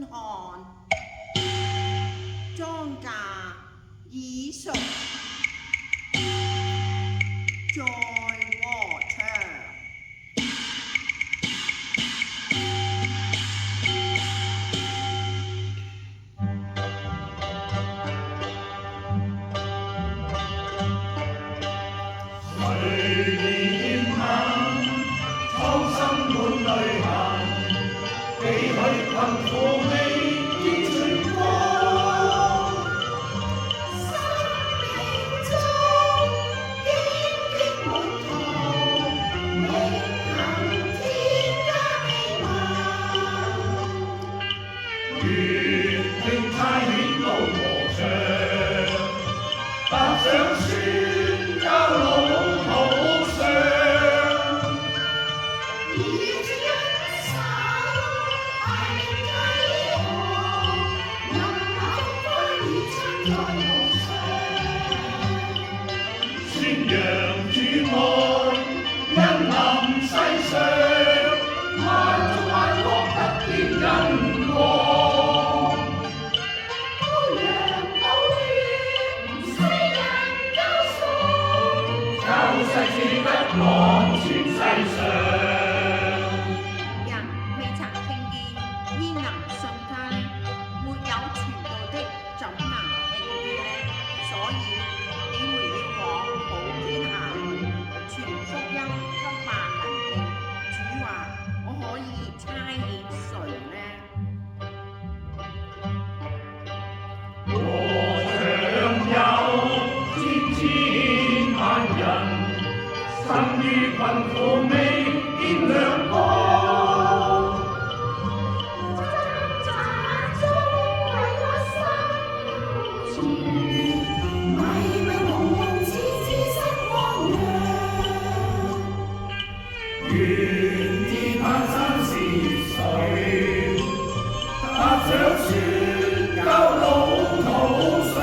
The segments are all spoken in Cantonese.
看，莊稼已熟，在禾場。困苦未見曙光，生命中荊棘滿途，永恆天家美夢。願聽差遣到禾場，踏上宣教路途上。宣揚主愛，恩臨世上，萬族萬國得見恩光。羔羊寶血，世人救贖，救世主得朗全世上。人未曾聽見，焉能信他呢？沒有傳道的，怎能聽見呢？所以你們要往普天下去，傳福音給萬人聽。主話：我可以差遣誰呢？禾場有千千萬人，生於困苦未見亮光。掙扎中為我生存，迷迷蒙蒙似失汪洋。願天攀山是誰，踏上宣教路途上。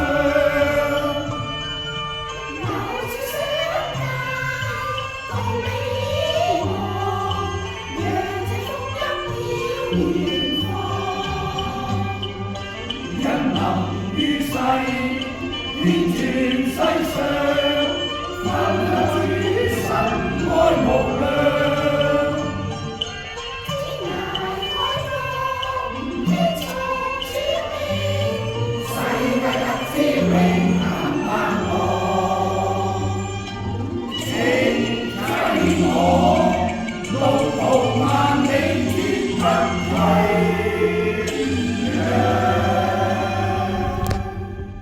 有知識界，共你希望，讓這福音飄遠方。恩臨於世，遍全世上，分享主神愛無量。